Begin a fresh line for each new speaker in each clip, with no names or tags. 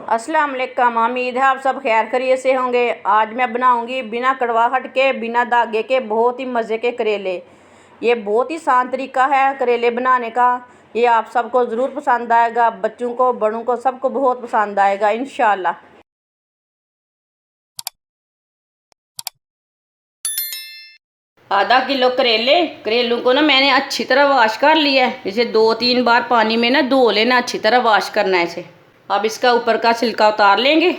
अस्सलाम वालेकुम। उम्मीद है आप सब खैर खैरियत से होंगे। आज मैं बनाऊंगी बिना कड़वाहट के, बिना दागे के बहुत ही मज़े के करेले। ये बहुत ही आसान तरीका है करेले बनाने का। ये आप सबको ज़रूर पसंद आएगा, बच्चों को, बड़ों को, सबको बहुत पसंद आएगा इंशाल्लाह। आधा किलो करेलों को ना मैंने अच्छी तरह वॉश कर लिया है। इसे 2-3 बार पानी में ना धो लेना, अच्छी तरह वॉश करना है इसे। अब इसका ऊपर का छिलका उतार लेंगे।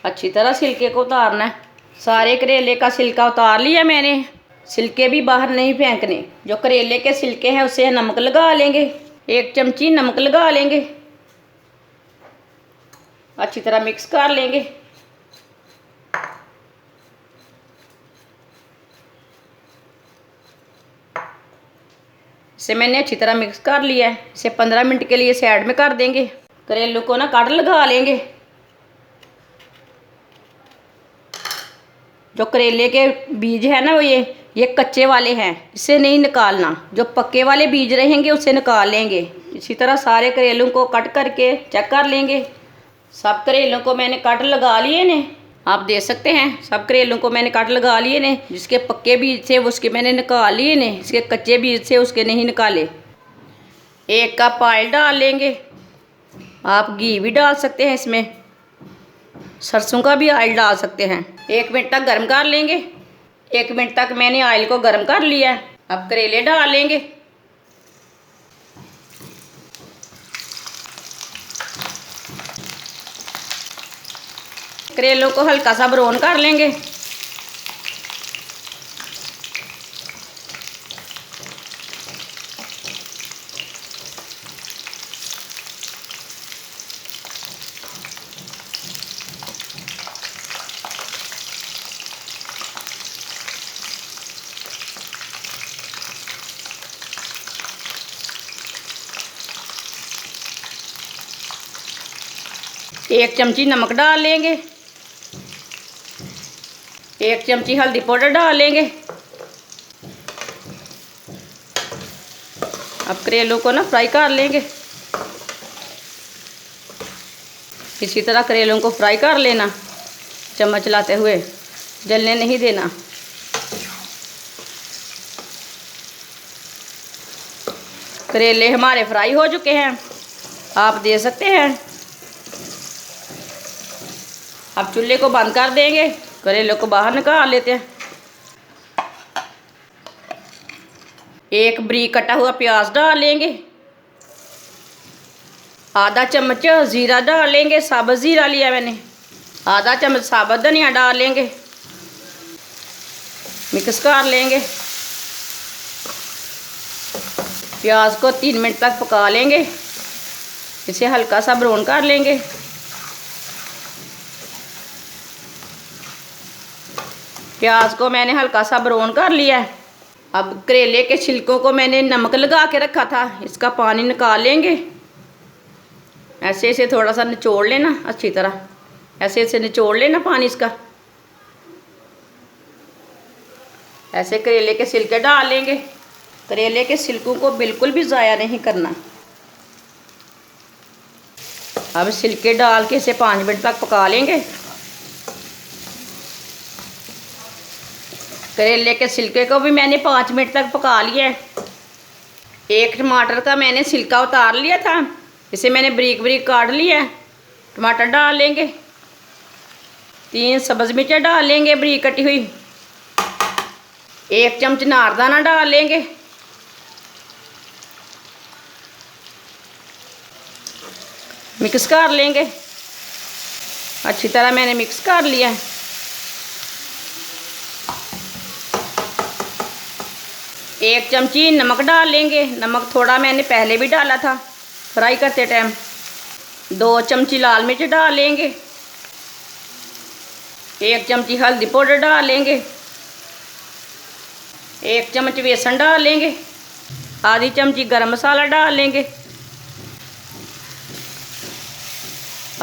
अच्छी तरह छिलके को उतारना है। सारे करेले का छिलका उतार लिया मैंने। छिलके भी बाहर नहीं फेंकने। जो करेले के छिलके हैं उसे नमक लगा लेंगे। 1 चमची नमक लगा लेंगे। अच्छी तरह मिक्स कर लेंगे। इसे मैंने अच्छी तरह मिक्स कर लिया है। इसे 15 मिनट के लिए साइड में कर देंगे। करेलों को ना काट लगा लेंगे। जो करेले के बीज है ना वो ये कच्चे वाले हैं, इसे नहीं निकालना। जो पक्के वाले बीज रहेंगे उसे निकाल लेंगे। इसी तरह सारे करेलों को कट करके चेक कर लेंगे। सब करेलों को मैंने कट लगा लिए ने, आप देख सकते हैं। सब करेलों को मैंने कट लगा लिए ने। जिसके पक्के बीज थे उसके मैंने निकाल लिए ने, इसके कच्चे बीज थे उसके नहीं निकाले। 1 कप ऑयल डाल लेंगे। आप घी भी डाल सकते हैं, इसमें सरसों का भी ऑयल डाल सकते हैं। 1 मिनट तक गर्म कर लेंगे। 1 मिनट तक मैंने ऑयल को गर्म कर लिया है। अब करेले डाल लेंगे। करेलों को हल्का सा ब्राउन कर लेंगे। एक चमची नमक डाल लेंगे। 1 चमची हल्दी पाउडर डाल लेंगे। अब करेलों को ना फ्राई कर लेंगे। इसी तरह करेलों को फ्राई कर लेना, चम्मच चलाते हुए, जलने नहीं देना। करेले हमारे फ्राई हो चुके हैं, आप देख सकते हैं। अब चूल्हे को बंद कर देंगे। करेलों को बाहर निकाल लेते हैं। 1 बारीक कटा हुआ प्याज डाल लेंगे। आधा चम्मच जीरा डाल लेंगे, साबुत जीरा लिया मैंने। आधा चम्मच साबुत धनिया डाल लेंगे। मिक्स कर लेंगे। प्याज को 3 मिनट तक पका लेंगे। इसे हल्का सा ब्राउन कर लेंगे। प्याज को मैंने हल्का सा ब्राउन कर लिया है। अब करेले के छिलकों को मैंने नमक लगा के रखा था, इसका पानी निकाल लेंगे। ऐसे ऐसे थोड़ा सा निचोड़ लेना, अच्छी तरह ऐसे ऐसे निचोड़ लेना पानी इसका। ऐसे करेले के छिलके डाल लेंगे। करेले के छिलकों को बिल्कुल भी ज़ाया नहीं करना। अब छिलके डाल के इसे 5 मिनट तक पका लेंगे। करेले के छिलके को भी मैंने 5 मिनट तक पका लिया है। 1 टमाटर का मैंने छिलका उतार लिया था, इसे मैंने बारीक बारीक काट लिया है। टमाटर डाल लेंगे। 3 सब्ज़ मिर्च डाल लेंगे बारीक कटी हुई। 1 चम्मच नारदाना डाल लेंगे। मिक्स कर लेंगे। अच्छी तरह मैंने मिक्स कर लिया है। 1 चमची नमक डाल लेंगे। नमक थोड़ा मैंने पहले भी डाला था फ्राई करते टाइम। 2 चमची लाल मिर्च डाल लेंगे। 1 चमची हल्दी पाउडर डाल लेंगे। 1 चम्मच बेसन डाल लेंगे। आधी चमची गरम मसाला डाल लेंगे।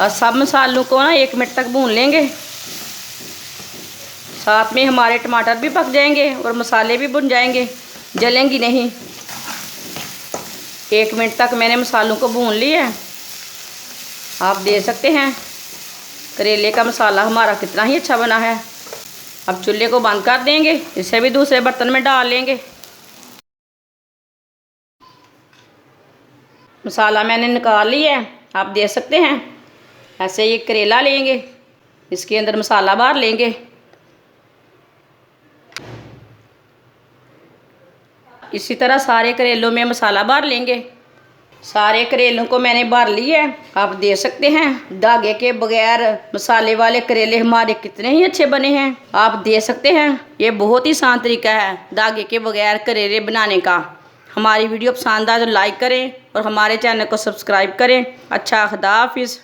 और सब मसालों को ना 1 मिनट तक भून लेंगे। साथ में हमारे टमाटर भी पक जाएंगे और मसाले भी भुन जाएंगे। जलेंगी नहीं। 1 मिनट तक मैंने मसालों को भून लिया है। आप देख सकते हैं करेले का मसाला हमारा कितना ही अच्छा बना है। अब चूल्हे को बंद कर देंगे, इसे भी दूसरे बर्तन में डाल लेंगे। मसाला मैंने निकाल लिया है, आप देख सकते हैं। ऐसे ये करेला लेंगे, इसके अंदर मसाला भर लेंगे। इसी तरह सारे करेलों में मसाला भर लेंगे। सारे करेलों को मैंने भर लिया है। आप देख सकते हैं धागे के बगैर मसाले वाले करेले हमारे कितने ही अच्छे बने हैं। आप देख सकते हैं ये बहुत ही आसान तरीका है धागे के बगैर करेले बनाने का। हमारी वीडियो पसंद आए तो लाइक करें और हमारे चैनल को सब्सक्राइब करें। अच्छा, खुदा हाफिज़।